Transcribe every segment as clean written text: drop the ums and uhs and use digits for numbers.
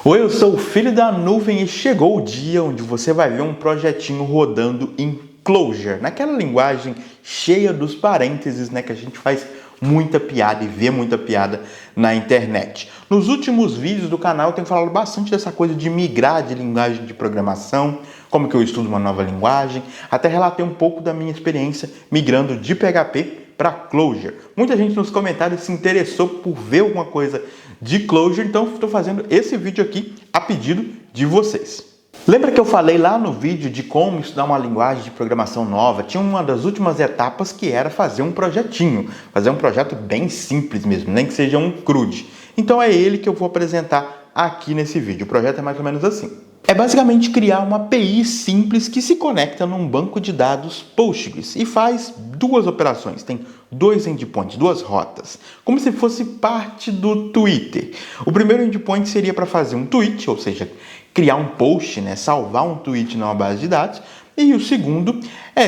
Oi, eu sou o filho da nuvem e chegou o dia onde você vai ver um projetinho rodando em Clojure, naquela linguagem cheia dos parênteses, né, que a gente faz muita piada e vê muita piada na internet. Nos últimos vídeos do canal eu tenho falado bastante dessa coisa de migrar de linguagem de programação, como que eu estudo uma nova linguagem, até relatei um pouco da minha experiência migrando de PHP para Clojure. Muita gente nos comentários se interessou por ver alguma coisa de Clojure, então estou fazendo esse vídeo aqui a pedido de vocês. Lembra que eu falei lá no vídeo de como estudar uma linguagem de programação nova? Tinha uma das últimas etapas que era fazer um projetinho, fazer um projeto bem simples mesmo, nem que seja um CRUD. Então é ele que eu vou apresentar aqui nesse vídeo. O projeto é mais ou menos assim. É basicamente criar uma API simples que se conecta num banco de dados Postgres e faz duas operações. Tem dois endpoints, duas rotas, como se fosse parte do Twitter. O primeiro endpoint seria para fazer um tweet, ou seja, criar um post, né, salvar um tweet numa base de dados. E o segundo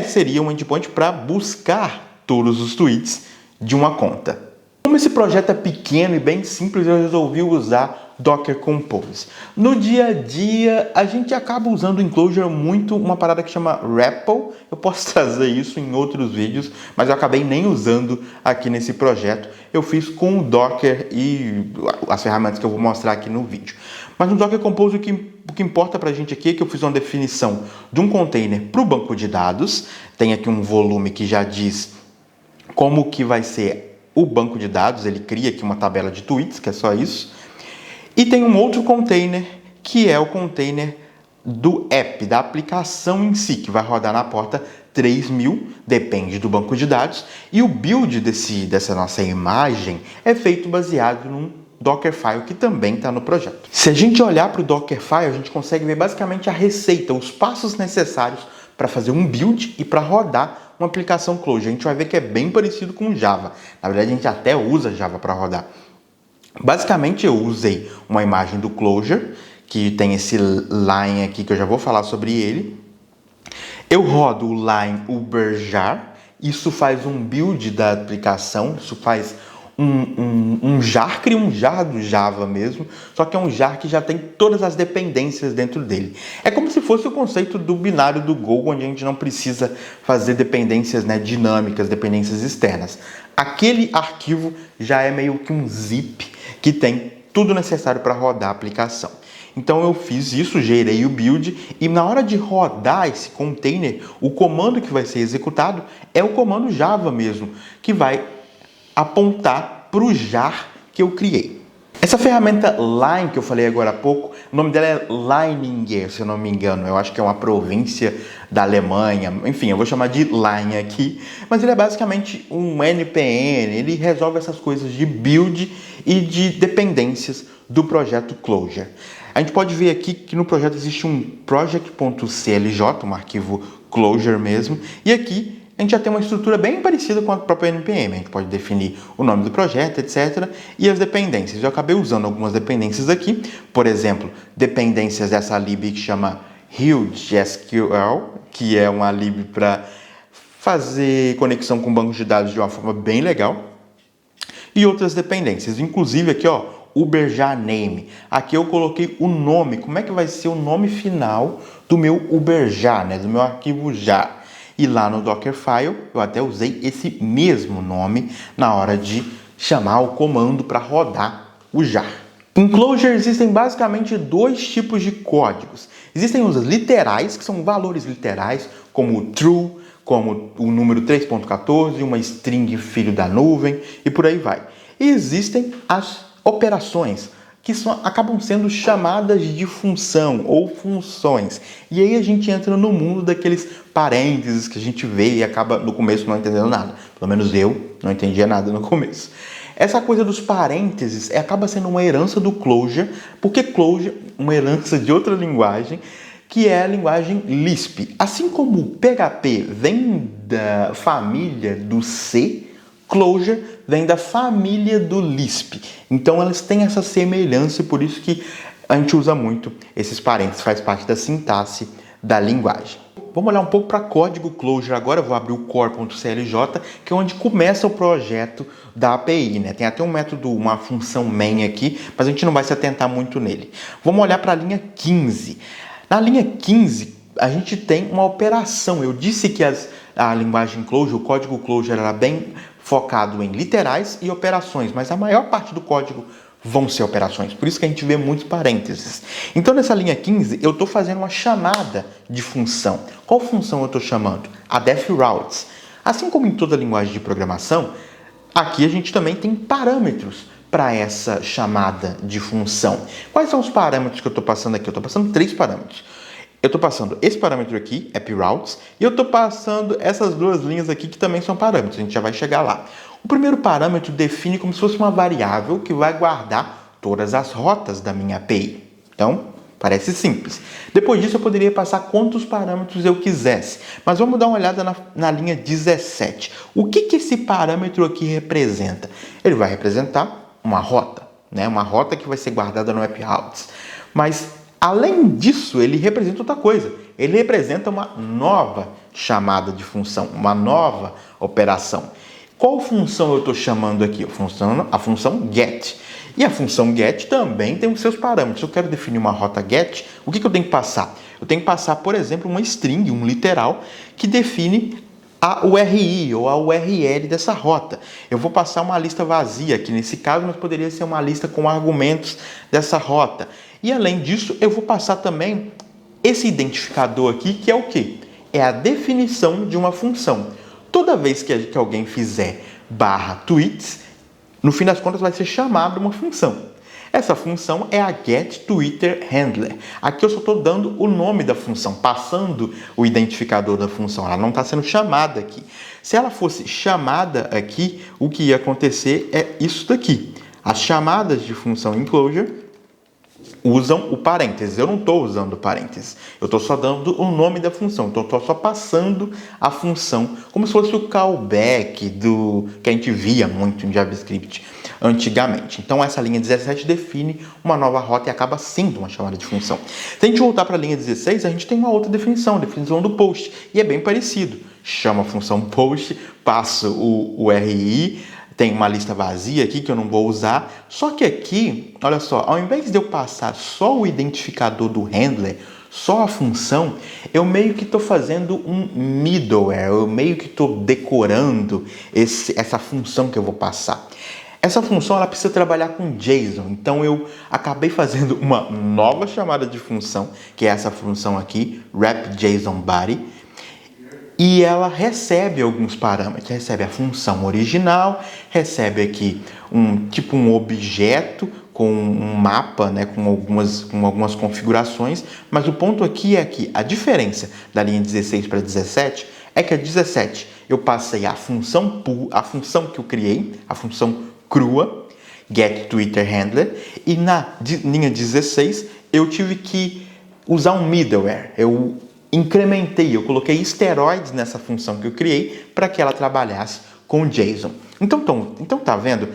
seria um endpoint para buscar todos os tweets de uma conta. Como esse projeto é pequeno e bem simples, eu resolvi usar Docker Compose. No dia a dia, a gente acaba usando em Clojure muito uma parada que chama REPL. Eu posso trazer isso em outros vídeos, mas eu acabei nem usando aqui nesse projeto. Eu fiz com o Docker e as ferramentas que eu vou mostrar aqui no vídeo. Mas no Docker Compose, o que importa pra gente aqui é que eu fiz uma definição de um container para o banco de dados. Tem aqui um volume que já diz como que vai ser o banco de dados, ele cria aqui uma tabela de tweets, que é só isso. E tem um outro container, que é o container do app, da aplicação em si, que vai rodar na porta 3000, depende do banco de dados. E o build dessa nossa imagem é feito baseado num Dockerfile, que também está no projeto. Se a gente olhar para o Dockerfile, a gente consegue ver basicamente a receita, os passos necessários para fazer um build e para rodar uma aplicação Clojure. A gente vai ver que é bem parecido com Java. Na verdade, a gente até usa Java para rodar. Basicamente, eu usei uma imagem do Clojure, que tem esse line aqui, que eu já vou falar sobre ele. Eu rodo o line uberjar. Isso faz um build da aplicação, isso faz um jar, cria um jar do Java mesmo, só que é um jar que já tem todas as dependências dentro dele. É como se fosse o conceito do binário do Go, onde a gente não precisa fazer dependências, né, dinâmicas, dependências externas. Aquele arquivo já é meio que um zip que tem tudo necessário para rodar a aplicação. Então eu fiz isso, gerei o build e na hora de rodar esse container, o comando que vai ser executado é o comando Java mesmo, que vai apontar para o jar que eu criei. Essa ferramenta Line que eu falei agora há pouco, o nome dela é Leininger, se eu não me engano. Eu acho que é uma província da Alemanha. Enfim, eu vou chamar de Line aqui. Mas ele é basicamente um NPN. Ele resolve essas coisas de build e de dependências do projeto Clojure. A gente pode ver aqui que no projeto existe um project.clj, um arquivo Clojure mesmo. E aqui a gente já tem uma estrutura bem parecida com a própria NPM. A gente pode definir o nome do projeto, etc. E as dependências. Eu acabei usando algumas dependências aqui. Por exemplo, dependências dessa lib que chama HugeSQL, que é uma lib para fazer conexão com bancos de dados de uma forma bem legal. E outras dependências. Inclusive aqui, ó, uberjar name. Aqui eu coloquei o nome. Como é que vai ser o nome final do meu uberjar, né? Do meu arquivo jar. E lá no Dockerfile eu até usei esse mesmo nome na hora de chamar o comando para rodar o jar. Em Clojure existem basicamente dois tipos de códigos. Existem os literais, que são valores literais, como o true, como o número 3.14, uma string filho da nuvem e por aí vai. E existem as operações, que acabam sendo chamadas de função ou funções. E aí a gente entra no mundo daqueles parênteses que a gente vê e acaba no começo não entendendo nada. Pelo menos eu não entendia nada no começo. Essa coisa dos parênteses acaba sendo uma herança do Clojure, porque Clojure é uma herança de outra linguagem, que é a linguagem Lisp. Assim como o PHP vem da família do C, Clojure vem da família do Lisp. Então elas têm essa semelhança e por isso que a gente usa muito esses parênteses, faz parte da sintaxe da linguagem. vamos olhar um pouco para código Clojure agora. Eu vou abrir o core.clj, que é onde começa o projeto da API, né? Tem até um método, uma função main aqui, mas a gente não vai se atentar muito nele. Vamos olhar para a linha 15. Na linha 15, a gente tem uma operação. Eu disse que a linguagem Clojure, o código Clojure, era bem focado em literais e operações, mas a maior parte do código vão ser operações, por isso que a gente vê muitos parênteses. Então, nessa linha 15, eu estou fazendo uma chamada de função. Qual função eu estou chamando? A defRoutes. Assim como em toda linguagem de programação, aqui a gente também tem parâmetros para essa chamada de função. Quais são os parâmetros que eu estou passando aqui? Eu estou passando 3 parâmetros. Eu estou passando esse parâmetro aqui, appRoutes, e eu estou passando essas 2 linhas aqui que também são parâmetros, a gente já vai chegar lá. O primeiro parâmetro define como se fosse uma variável que vai guardar todas as rotas da minha API. Então, parece simples. Depois disso, eu poderia passar quantos parâmetros eu quisesse. Mas vamos dar uma olhada na linha 17. O que esse parâmetro aqui representa? Ele vai representar uma rota, né? Uma rota que vai ser guardada no appRoutes. Mas, além disso, ele representa outra coisa. Ele representa uma nova chamada de função, uma nova operação. Qual função eu estou chamando aqui? A função get. E a função get também tem os seus parâmetros. Eu quero definir uma rota get, o que eu tenho que passar? Eu tenho que passar, por exemplo, uma string, um literal, que define a URI ou a URL dessa rota. Eu vou passar uma lista vazia aqui nesse caso, mas poderia ser uma lista com argumentos dessa rota. E além disso, eu vou passar também esse identificador aqui, que é o quê? É a definição de uma função. Toda vez que alguém fizer /tweets, no fim das contas vai ser chamada uma função. Essa função é a getTwitterHandler. Aqui eu só estou dando o nome da função, passando o identificador da função. Ela não está sendo chamada aqui. Se ela fosse chamada aqui, o que ia acontecer é isso daqui. As chamadas de função em Clojure usam o parênteses. Eu não estou usando o parênteses. Eu estou só dando o nome da função. Então, eu estou só passando a função como se fosse o callback que a gente via muito em JavaScript antigamente. Então, essa linha 17 define uma nova rota e acaba sendo uma chamada de função. Se a gente voltar para a linha 16, a gente tem uma outra definição, a definição do post. E é bem parecido. Chama a função post, passo o URI, tem uma lista vazia aqui que eu não vou usar. Só que aqui, olha só, ao invés de eu passar só o identificador do handler, só a função, eu meio que estou fazendo um middleware, eu meio que estou decorando essa função que eu vou passar. Essa função ela precisa trabalhar com JSON, então eu acabei fazendo uma nova chamada de função, que é essa função aqui, wrapJSONBody, e ela recebe alguns parâmetros, recebe a função original, recebe aqui um objeto com um mapa, né, com algumas configurações, mas o ponto aqui é que a diferença da linha 16 para 17 é que a 17 eu passei a função que eu criei, a função crua, getTwitterHandler, e na linha 16 eu tive que usar um middleware, eu incrementei, eu coloquei esteroides nessa função que eu criei para que ela trabalhasse com JSON. Então tá vendo?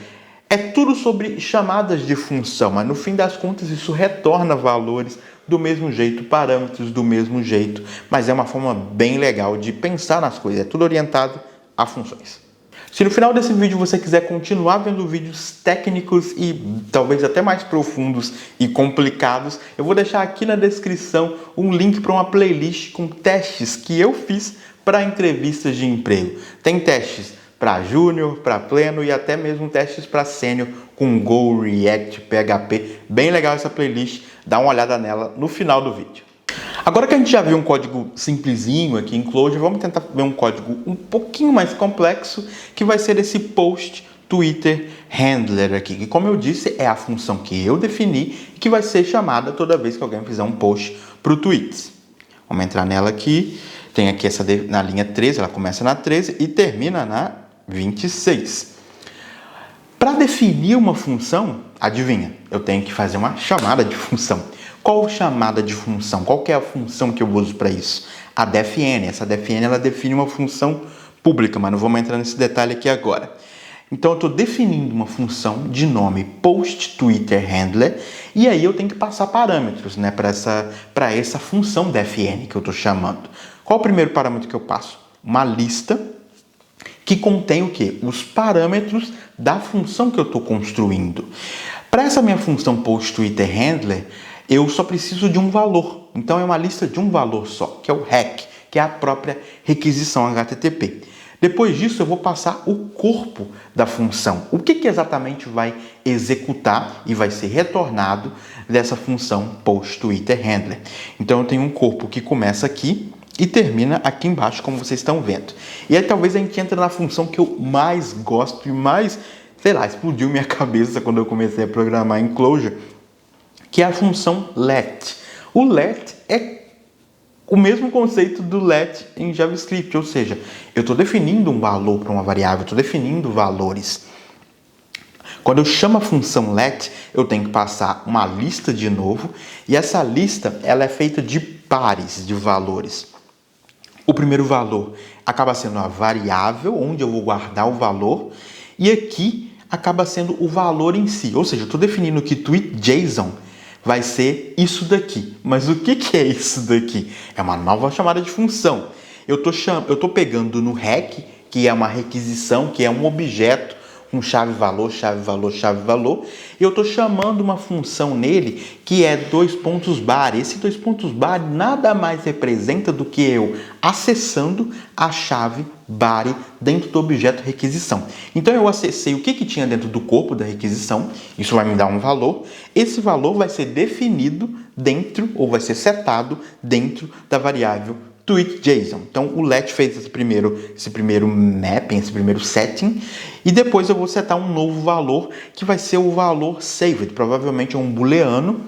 É tudo sobre chamadas de função, mas no fim das contas isso retorna valores do mesmo jeito, parâmetros do mesmo jeito, mas é uma forma bem legal de pensar nas coisas, é tudo orientado a funções. Se no final desse vídeo você quiser continuar vendo vídeos técnicos e talvez até mais profundos e complicados, eu vou deixar aqui na descrição um link para uma playlist com testes que eu fiz para entrevistas de emprego. Tem testes para júnior, para pleno e até mesmo testes para sênior com Go, React, PHP. Bem legal essa playlist, dá uma olhada nela no final do vídeo. Agora que a gente já viu um código simplesinho aqui em Clojure, vamos tentar ver um código um pouquinho mais complexo, que vai ser esse post Twitter Handler aqui, que como eu disse, é a função que eu defini e que vai ser chamada toda vez que alguém fizer um post para o Tweets. Vamos entrar nela aqui, tem aqui essa na linha 13, ela começa na 13 e termina na 26. Para definir uma função, adivinha, eu tenho que fazer uma chamada de função. Qual chamada de função? Qual que é a função que eu uso para isso? A defn. Essa defn ela define uma função pública, mas não vamos entrar nesse detalhe aqui agora. Então eu estou definindo uma função de nome postTwitterHandler e aí eu tenho que passar parâmetros, né, para essa função defn que eu estou chamando. Qual o primeiro parâmetro que eu passo? Uma lista que contém o quê? Os parâmetros da função que eu estou construindo. Para essa minha função postTwitterHandler, eu só preciso de um valor. Então é uma lista de um valor só, que é o REQ, que é a própria requisição HTTP. Depois disso, eu vou passar o corpo da função. O que exatamente vai executar e vai ser retornado dessa função postTwitterHandler. Então eu tenho um corpo que começa aqui e termina aqui embaixo, como vocês estão vendo. E aí talvez a gente entre na função que eu mais gosto e mais, sei lá, explodiu minha cabeça quando eu comecei a programar em Clojure, que é a função let. O let é o mesmo conceito do let em JavaScript, ou seja, eu estou definindo um valor para uma variável, estou definindo valores. Quando eu chamo a função let, eu tenho que passar uma lista de novo, e essa lista ela é feita de pares de valores. O primeiro valor acaba sendo a variável, onde eu vou guardar o valor, e aqui acaba sendo o valor em si, ou seja, eu estou definindo que tweet.json vai ser isso daqui. Mas o que é isso daqui? É uma nova chamada de função. Eu estou pegando no REQ, que é uma requisição, que é um objeto com chave-valor, chave-valor, chave-valor, e eu estou chamando uma função nele que é dois pontos bar. Esse dois pontos bar nada mais representa do que eu acessando a chave body dentro do objeto requisição. Então eu acessei o que tinha dentro do corpo da requisição, isso vai me dar um valor, esse valor vai ser definido dentro, ou vai ser setado dentro da variável tweet.json. Então o let fez esse primeiro mapping, esse primeiro setting, e depois eu vou setar um novo valor, que vai ser o valor saved, provavelmente é um booleano.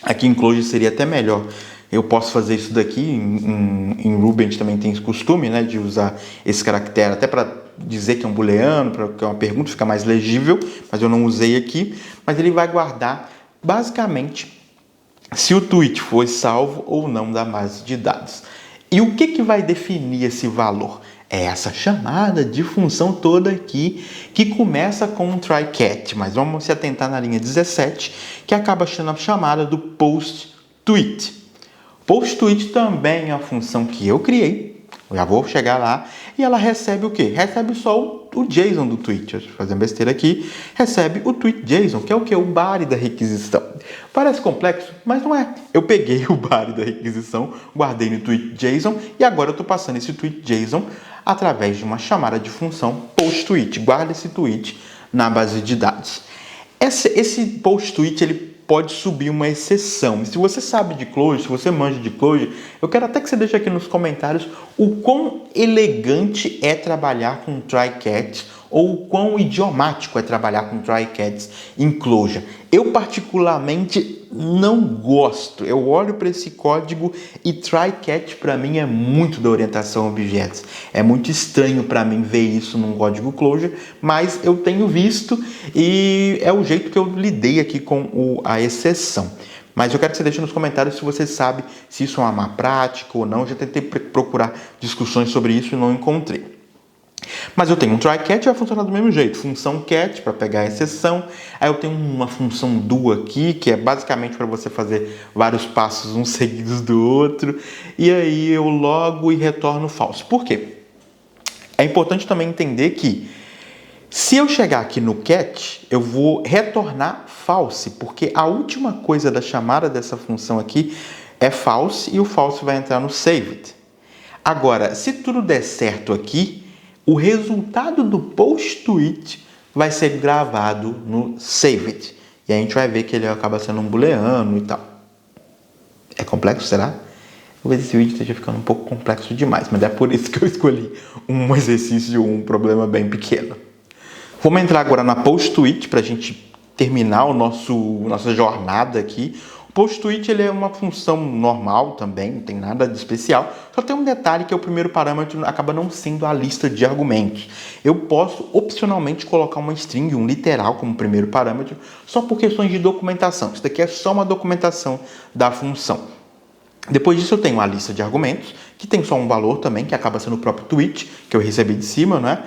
Aqui em Clojure seria até melhor. Eu posso fazer isso daqui, em Ruby a gente também tem esse costume, né, de usar esse caractere até para dizer que é um booleano, para que é uma pergunta, fica mais legível, mas eu não usei aqui. Mas ele vai guardar, basicamente, se o tweet foi salvo ou não da base de dados. E o que vai definir esse valor? É essa chamada de função toda aqui, que começa com um try-catch, mas vamos se atentar na linha 17, que acaba sendo a chamada do post-tweet. PostTweet também é a função que eu criei, eu já vou chegar lá, e ela recebe o quê? Recebe só o JSON do tweet. Eu estou fazendo besteira aqui. Recebe o tweet JSON, que é o quê? O body da requisição. Parece complexo, mas não é. Eu peguei o body da requisição, guardei no tweet JSON, e agora eu estou passando esse tweet JSON através de uma chamada de função PostTweet. Guarda esse tweet na base de dados. Esse PostTweet, ele pode subir uma exceção. E se você sabe de Clojure, se você manja de Clojure, eu quero até que você deixe aqui nos comentários o quão elegante é trabalhar com try-catch ou o quão idiomático é trabalhar com try-catch em Clojure. Eu particularmente não gosto. Eu olho para esse código e try-catch para mim é muito da orientação a objetos. É muito estranho para mim ver isso num código Clojure, mas eu tenho visto e é o jeito que eu lidei aqui com a exceção. Mas eu quero que você deixe nos comentários se você sabe se isso é uma má prática ou não. Eu já tentei procurar discussões sobre isso e não encontrei. Mas eu tenho um try-catch, vai funcionar do mesmo jeito. Função catch para pegar a exceção. Aí eu tenho uma função do aqui, que é basicamente para você fazer vários passos uns seguidos do outro. E aí eu logo e retorno false. Por quê? É importante também entender que se eu chegar aqui no catch, eu vou retornar false, porque a última coisa da chamada dessa função aqui é false e o false vai entrar no saved. Agora, se tudo der certo aqui, o resultado do post-tweet vai ser gravado no saved. E a gente vai ver que ele acaba sendo um booleano e tal. É complexo, será? Talvez esse vídeo esteja ficando um pouco complexo demais, mas é por isso que eu escolhi um exercício, um problema bem pequeno. Vamos entrar agora na post-tweet para a gente terminar nossa jornada aqui. O post-tweet ele é uma função normal também, não tem nada de especial. Só tem um detalhe que é o primeiro parâmetro acaba não sendo a lista de argumentos. Eu posso opcionalmente colocar uma string, um literal como primeiro parâmetro, só por questões de documentação. Isso daqui é só uma documentação da função. Depois disso eu tenho a lista de argumentos, que tem só um valor também, que acaba sendo o próprio tweet, que eu recebi de cima, né?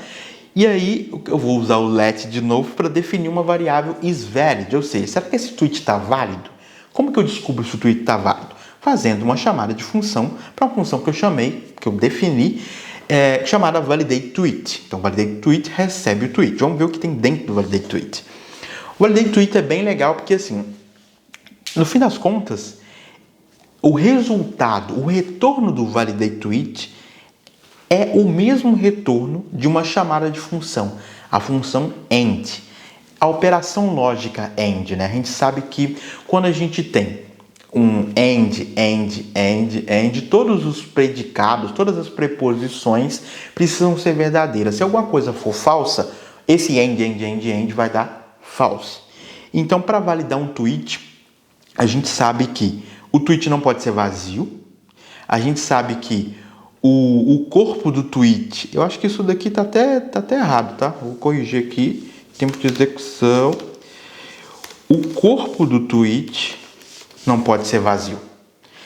E aí eu vou usar o let de novo para definir uma variável isValid, ou seja, será que esse tweet está válido? Como que eu descubro se o tweet está válido? fazendo uma chamada de função para uma função que eu chamei, que eu defini, chamada validateTweet. Então, validateTweet recebe o tweet. Vamos ver o que tem dentro do validateTweet. O validateTweet é bem legal porque, assim, no fim das contas, o resultado, o retorno do validateTweet é o mesmo retorno de uma chamada de função, a função AND. A operação lógica AND, né? A gente sabe que quando a gente tem um AND, todos os predicados, todas as preposições precisam ser verdadeiras. Se alguma coisa for falsa, esse AND vai dar false. Então, para validar um tweet, a gente sabe que o tweet não pode ser vazio. A gente sabe que o corpo do tweet, eu acho que isso daqui tá até errado, tá? Vou corrigir aqui. Tempo de execução. O corpo do tweet não pode ser vazio.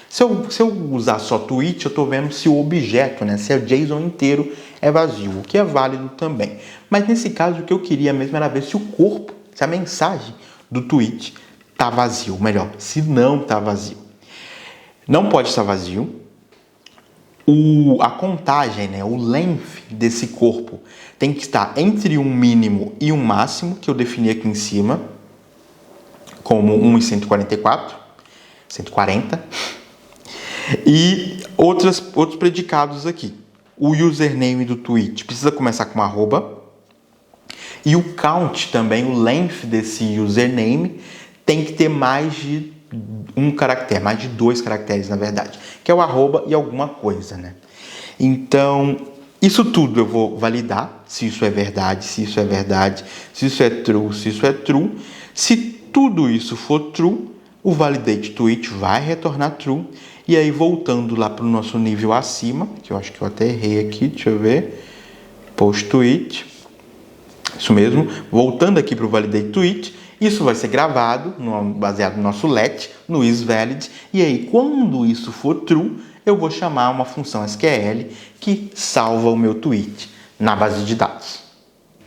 Se eu usar só tweet, eu estou vendo se o objeto, né, se o JSON inteiro é vazio, o que é válido também. Mas nesse caso, o que eu queria mesmo era ver se o corpo, se a mensagem do tweet está vazio. Melhor, se não está vazio. Não pode estar vazio. A contagem, né, o length desse corpo tem que estar entre um mínimo e um máximo, que eu defini aqui em cima, como 1,144, 140. E outros predicados aqui. O username do tweet precisa começar com uma arroba. E o count também, o length desse username, tem que ter mais de um caractere, mais de 2 caracteres, na verdade, que é o arroba e alguma coisa, né? Então, isso tudo eu vou validar, se isso é verdade, se isso é verdade, se isso é true, se isso é true. Se tudo isso for true, o validateTweet vai retornar true. E aí, voltando lá para o nosso nível acima, que eu acho que eu até errei aqui, deixa eu ver, postTweet, isso mesmo, voltando aqui para o validateTweet, isso vai ser gravado, baseado no nosso let, no isValid, e aí quando isso for true, eu vou chamar uma função SQL que salva o meu tweet na base de dados.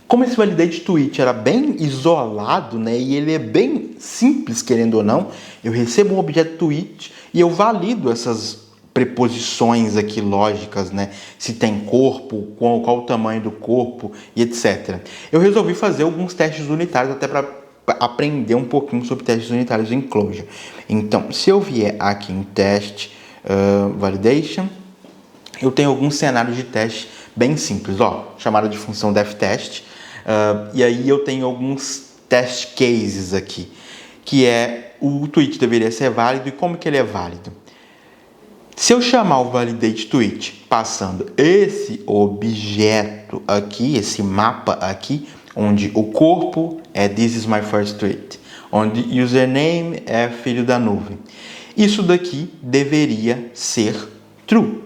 Como esse validateTweet era bem isolado, né, e ele é bem simples, querendo ou não, eu recebo um objeto tweet e eu valido essas preposições aqui lógicas, né? Se tem corpo, qual o tamanho do corpo e etc. Eu resolvi fazer alguns testes unitários até para aprender um pouquinho sobre testes unitários em Clojure. Então, se eu vier aqui em teste, validation, eu tenho alguns cenários de teste bem simples, ó, chamada de função defTest, e aí eu tenho alguns test cases aqui, que é o tweet deveria ser válido e como que ele é válido. Se eu chamar o validateTweet passando esse objeto aqui, esse mapa aqui, onde o corpo é this is my first tweet, onde username é filho da nuvem. Isso daqui deveria ser true.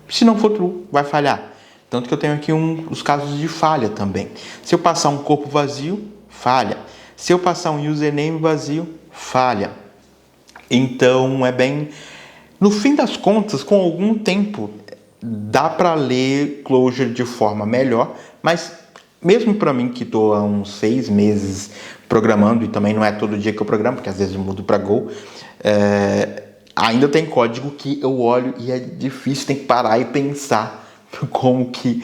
Se não for true, vai falhar. Tanto que eu tenho aqui os casos de falha também. Se eu passar um corpo vazio, falha. Se eu passar um username vazio, falha. Então, é bem... No fim das contas, com algum tempo, dá para ler Clojure de forma melhor, mas mesmo para mim que estou há uns 6 meses programando, e também não é todo dia que eu programo, porque às vezes eu mudo para Go, ainda tem código que eu olho e é difícil, tem que parar e pensar como que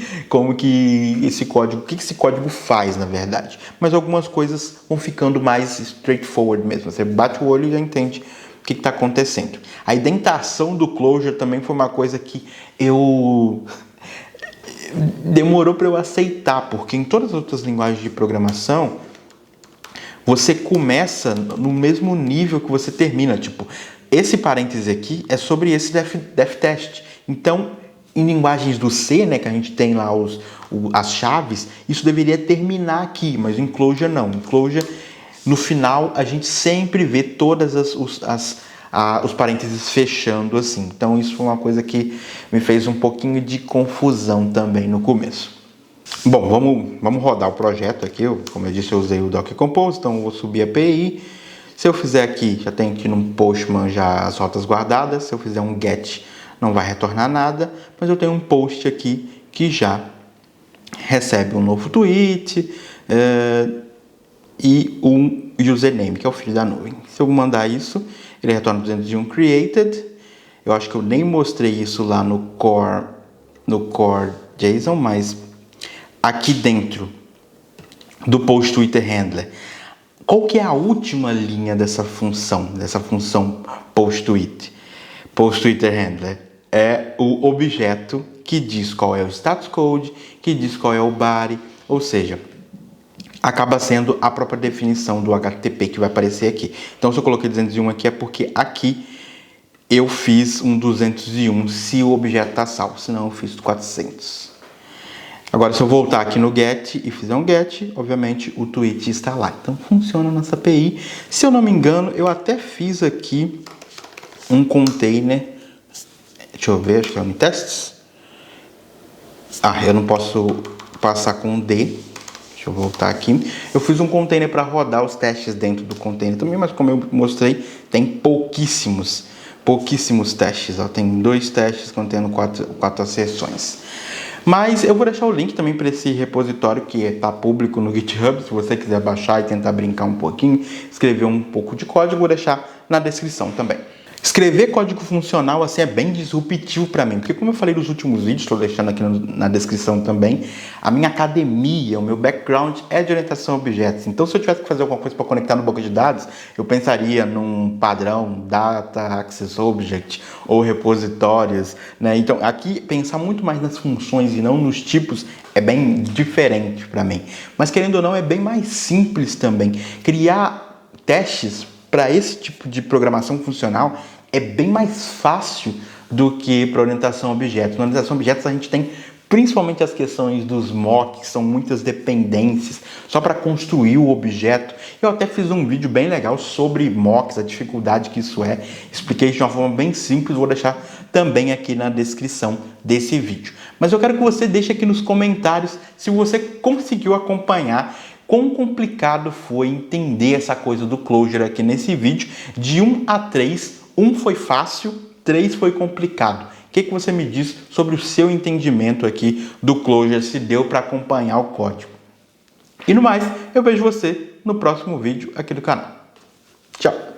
esse código, o que esse código faz, na verdade. Mas algumas coisas vão ficando mais straightforward mesmo. Você bate o olho e já entende o que está acontecendo. A indentação do Clojure também foi uma coisa que demorou para eu aceitar, porque em todas as outras linguagens de programação, você começa no mesmo nível que você termina. Tipo, esse parêntese aqui é sobre esse defTest. Então, em linguagens do C, né, que a gente tem lá as chaves, isso deveria terminar aqui, mas em Clojure não. Em Clojure, no final, a gente sempre vê todas os parênteses fechando assim. Então, isso foi uma coisa que me fez um pouquinho de confusão também no começo. Bom, vamos rodar o projeto aqui. Como eu disse, eu usei o Docker Compose, então eu vou subir a API. Se eu fizer aqui, já tem aqui no Postman já as rotas guardadas. Se eu fizer um get, não vai retornar nada, mas eu tenho um post aqui que já recebe um novo tweet e um username, que é o filho da nuvem. Se eu mandar isso, ele retorna dentro de um created Eu acho que eu nem mostrei isso lá no core JSON, mas aqui dentro do post Twitter handler, qual que é a última linha dessa função post Twitter handler? É o objeto que diz qual é o status code, que diz qual é o body, ou seja, acaba sendo a própria definição do HTTP que vai aparecer aqui. Então, se eu coloquei 201 aqui, é porque aqui eu fiz um 201 se o objeto está salvo, senão eu fiz 400. Agora, se eu voltar aqui no get e fizer um get, obviamente o tweet está lá. Então, funciona nossa API. Se eu não me engano, eu até fiz aqui um container. Deixa eu ver, acho que é Unitests. Eu não posso passar com um D. Deixa eu voltar aqui. Eu fiz um container para rodar os testes dentro do container também, mas como eu mostrei, tem pouquíssimos testes. Tem 2 testes contendo 4 sessões. Mas eu vou deixar o link também para esse repositório que está público no GitHub. Se você quiser baixar e tentar brincar um pouquinho, escrever um pouco de código, vou deixar na descrição também. Escrever código funcional assim é bem disruptivo para mim, porque como eu falei nos últimos vídeos, estou deixando aqui na descrição também, a minha academia, o meu background é de orientação a objetos. Então, se eu tivesse que fazer alguma coisa para conectar no banco de dados, eu pensaria num padrão Data Access Object ou repositórios, né? Então, aqui pensar muito mais nas funções e não nos tipos é bem diferente para mim. Mas querendo ou não, é bem mais simples também. Criar testes para esse tipo de programação funcional é bem mais fácil do que para orientação a objetos. Na orientação a objetos a gente tem principalmente as questões dos mocks, que são muitas dependências, só para construir o objeto. Eu até fiz um vídeo bem legal sobre mocks, a dificuldade que isso é. Expliquei de uma forma bem simples, vou deixar também aqui na descrição desse vídeo. Mas eu quero que você deixe aqui nos comentários se você conseguiu acompanhar quão complicado foi entender essa coisa do Clojure aqui nesse vídeo. De 1 a 3, 1 foi fácil, 3 foi complicado. O que você me diz sobre o seu entendimento aqui do Clojure, se deu para acompanhar o código? E no mais, eu vejo você no próximo vídeo aqui do canal. Tchau!